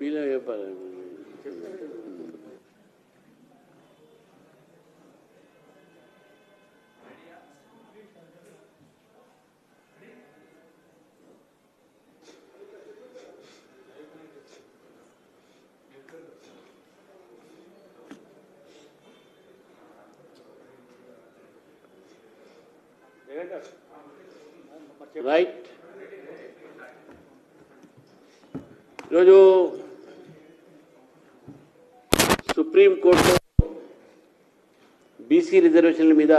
వీళ్ళే చెప్పాలి. రైట్. ఈరోజు సుప్రీంకోర్టులో బీసీ రిజర్వేషన్ల మీద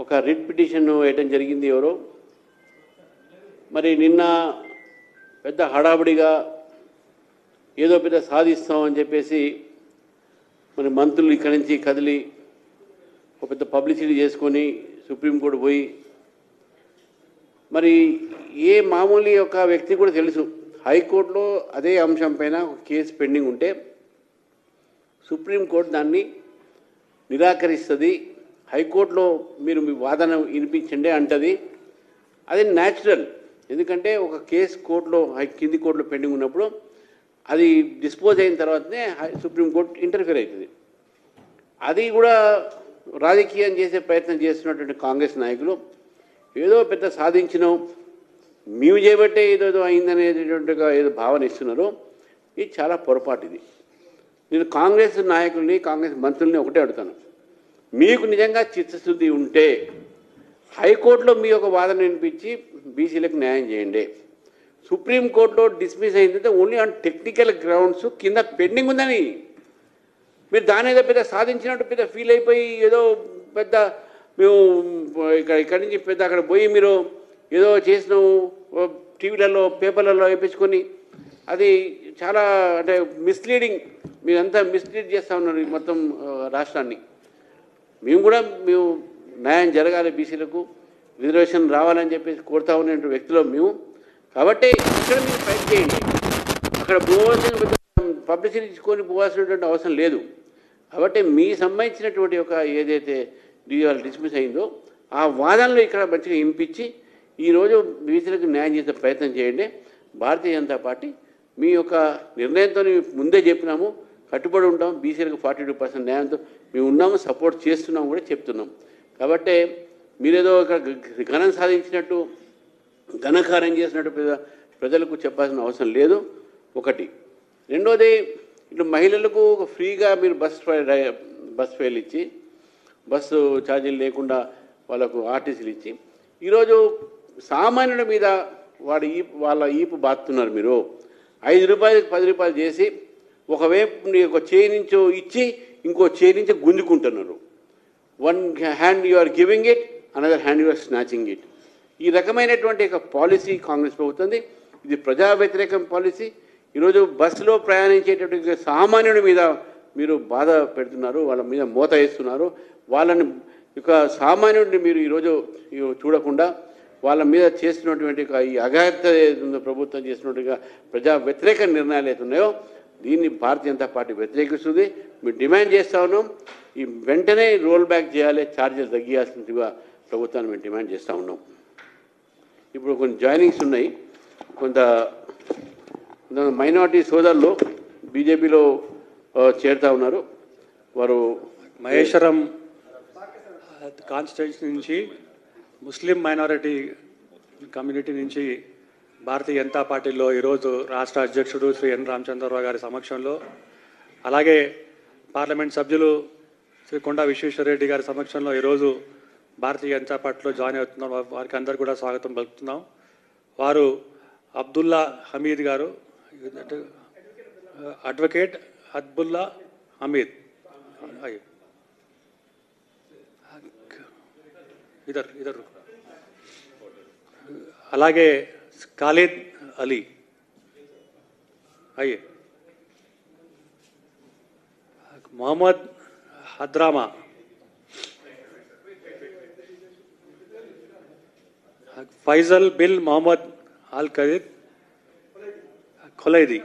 ఒక రిట్ పిటిషన్ వేయడం జరిగింది. ఎవరో మరి నిన్న పెద్ద హడావుడిగా ఏదో పెద్ద సాధిస్తామని చెప్పేసి మరి మంత్రులు ఇక్కడి నుంచి కదిలి ఒక పెద్ద పబ్లిసిటీ చేసుకొని సుప్రీంకోర్టు పోయి మరి ఏ మామూలు ఒక వ్యక్తి కూడా తెలుసు హైకోర్టులో అదే అంశం పైన ఒక కేసు పెండింగ్ ఉంటే సుప్రీంకోర్టు దాన్ని నిరాకరిస్తుంది. హైకోర్టులో మీరు మీ వాదన వినిపించండి అంటది. అది న్యాచురల్. ఎందుకంటే ఒక కేసు కోర్టులో కింది కోర్టులో పెండింగ్ ఉన్నప్పుడు అది డిస్పోజ్ అయిన తర్వాతనే సుప్రీంకోర్టు ఇంటర్ఫియర్ అవుతుంది. అది కూడా రాజకీయం చేసే ప్రయత్నం చేస్తున్నటువంటి కాంగ్రెస్ నాయకులు ఏదో పెద్ద సాధించినాం మేము చేయబట్టే ఏదో అయిందనేటటువంటిగా ఏదో భావన ఇస్తున్నారు. ఇది చాలా పొరపాటు. ఇది నేను కాంగ్రెస్ నాయకుల్ని కాంగ్రెస్ మంత్రుల్ని ఒకటే అడుగుతాను, మీకు నిజంగా చిత్తశుద్ధి ఉంటే హైకోర్టులో మీ యొక్క వాదన వినిపించి బీసీలకు న్యాయం చేయండి. సుప్రీంకోర్టులో డిస్మిస్ అయిందంటే ఓన్లీ ఆన్ టెక్నికల్ గ్రౌండ్స్ కింద పెండింగ్ ఉందని మీరు దాని ఏదో పెద్ద సాధించినట్టు పెద్ద ఫీల్ అయిపోయి ఏదో పెద్ద మేము ఇక్కడి నుంచి పెద్ద అక్కడ పోయి మీరు ఏదో చేసినాము టీవీలలో పేపర్లలో వేయించుకొని అది చాలా అంటే మిస్లీడింగ్. మీరంతా మిస్లీడ్ చేస్తూ ఉన్నారు మొత్తం రాష్ట్రాన్ని. మేము న్యాయం జరగాలి, బీసీలకు రిజర్వేషన్ రావాలని చెప్పేసి కోరుతా ఉన్న వ్యక్తులు మేము. కాబట్టి ఇక్కడ మీరు ఫైట్ చేయండి. అక్కడ పోవాల్సిన పబ్లిసిటీ తీసుకొని పోవాల్సినటువంటి అవసరం లేదు. కాబట్టి మీ సంబంధించినటువంటి ఒక ఏదైతే డిస్మిస్ అయిందో ఆ వాదనలు ఇక్కడ మంచిగా వినిపించి ఈరోజు బీసీలకు న్యాయం చేసే ప్రయత్నం చేయండి. భారతీయ జనతా పార్టీ మీ యొక్క నిర్ణయంతో ముందే చెప్పినాము, కట్టుబడి ఉంటాం. బీసీలకు 42% న్యాయంతో మేము ఉన్నాము, సపోర్ట్ చేస్తున్నాము కూడా చెప్తున్నాం. కాబట్టి మీరేదో ఇక్కడ ఘనం సాధించినట్టు ఘనకార్యం చేసినట్టు ప్రజలకు చెప్పాల్సిన అవసరం లేదు. ఒకటి. రెండోది, ఇటు మహిళలకు ఫ్రీగా మీరు బస్ ఫేర్లు ఇచ్చి బస్సు ఛార్జీలు లేకుండా వాళ్ళకు ఆర్టీసీలు ఇచ్చి ఈరోజు సామాన్యుల మీద వాళ్ళ ఈపు బాతున్నారు. మీరు 5 రూపాయలకు 10 రూపాయలు చేసి ఒకవైపు ఒక చేయి నుంచి ఇచ్చి ఇంకో చేయి నుంచి గుంజుకుంటున్నారు. One hand you are giving it, another hand you are snatching it. ఈ రకమైనటువంటి ఒక పాలసీ కాంగ్రెస్ ప్రభుత్వంది. ఇది ప్రజా వ్యతిరేకం పాలసీ. ఈరోజు బస్సులో ప్రయాణించేటటువంటి సామాన్యుడి మీద మీరు బాధ పెడుతున్నారు, వాళ్ళ మీద మోత వేస్తున్నారు. వాళ్ళని ఇక సామాన్యుడిని మీరు ఈరోజు చూడకుండా వాళ్ళ మీద చేస్తున్నటువంటి ఈ అఘాయిత్య ప్రభుత్వం చేసినట్టుగా ప్రజా వ్యతిరేక నిర్ణయాలు అవుతున్నాయో దీన్ని భారతీయ జనతా పార్టీ వ్యతిరేకిస్తుంది. మేము డిమాండ్ చేస్తూ ఉన్నాం, ఈ వెంటనే రోల్ బ్యాక్ చేయాలి, ఛార్జీలు తగ్గియాల్సిందిగా ప్రభుత్వాన్ని మేము డిమాండ్ చేస్తూ ఉన్నాం. ఇప్పుడు కొన్ని జాయినింగ్స్ ఉన్నాయి. కొంత మైనారిటీ సోదరులు బీజేపీలో చేరుతూ ఉన్నారు. వారు మహేశ్వరం కాన్స్టిట్యూన్సీ నుంచి ముస్లిం మైనారిటీ కమ్యూనిటీ నుంచి భారతీయ జనతా పార్టీలో ఈరోజు రాష్ట్ర అధ్యక్షుడు శ్రీ ఎన్ రామచంద్రరావు గారి సమక్షంలో, అలాగే పార్లమెంట్ సభ్యులు శ్రీ కొండా విశ్వేశ్వరరెడ్డి గారి సమక్షంలో ఈరోజు భారతీయ జనతా పార్టీలో జాయిన్ అవుతున్నాం. వారికి అందరు కూడా స్వాగతం పలుకుతున్నాం. వారు అబ్దుల్లా హమీద్ గారు, అడ్వకేట్ అబ్దుల్లా హమీద్, ఇద్దరు అలాగే ఖాలిద్ అలీ, అయ్యే మొహమ్మద్ హద్రామా, ఫైజల్ బిల్ మొహమ్మద్ అల్ ఖలీద్, ఖులైది,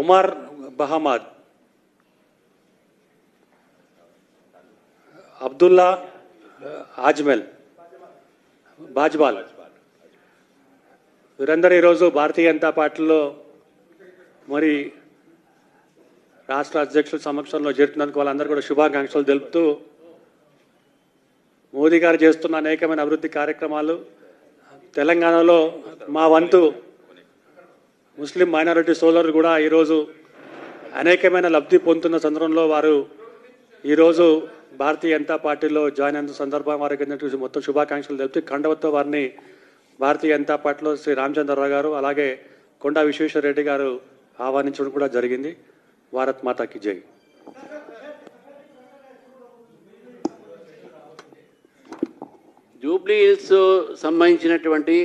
ఒమర్ బహమద్, అబ్దుల్లా ఆజ్మెల్, బాజ్బాల్ వీరందరూ ఈరోజు భారతీయ జనతా పార్టీలో మరి రాష్ట్ర అధ్యక్షుల సమక్షంలో చేరుతున్నందుకు వాళ్ళందరూ కూడా శుభాకాంక్షలు తెలుపుతూ మోదీ గారు చేస్తున్న అనేకమైన అభివృద్ధి కార్యక్రమాలు తెలంగాణలో మా వంతు ముస్లిం మైనారిటీ సోదరులు కూడా ఈరోజు అనేకమైన లబ్ధి పొందుతున్న సందర్భంలో వారు ఈరోజు భారతీయ జనతా పార్టీలో జాయిన్ అయిన సందర్భం వారికి మొత్తం శుభాకాంక్షలు తెలుపుతూ కండవతో వారిని భారతీయ జనతా పార్టీలో శ్రీ రామచంద్రరావు గారు అలాగే కొండా విశ్వేశ్వరరెడ్డి గారు ఆహ్వానించడం కూడా జరిగింది. భారత్ మాతాకి జై. జూబ్లీ హిల్స్ సంబంధించినటువంటి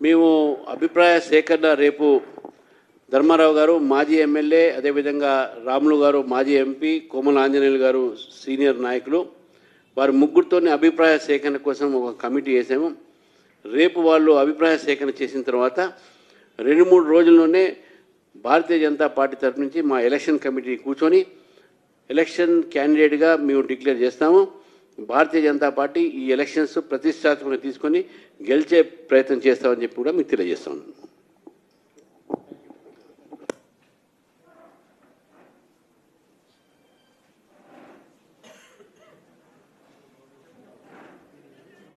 మేము అభిప్రాయ సేకరణ రేపు ధర్మారావు గారు మాజీ ఎమ్మెల్యే, అదేవిధంగా రాములు గారు మాజీ ఎంపీ, కోమల ఆంజనేయులు గారు సీనియర్ నాయకులు, వారి ముగ్గురితోనే అభిప్రాయ సేకరణ కోసం ఒక కమిటీ వేసాము. రేపు వాళ్ళు అభిప్రాయ సేకరణ చేసిన తర్వాత 2-3 రోజుల్లోనే భారతీయ జనతా పార్టీ తరఫు నుంచి మా ఎలక్షన్ కమిటీ కూర్చొని ఎలక్షన్ క్యాండిడేట్గా మేము డిక్లేర్ చేస్తాము. భారతీయ జనతా పార్టీ ఈ ఎలక్షన్స్ ప్రతిష్టాత్మకంగా తీసుకొని గెలిచే ప్రయత్నం చేస్తామని చెప్పి కూడా మీకు తెలియజేస్తాను.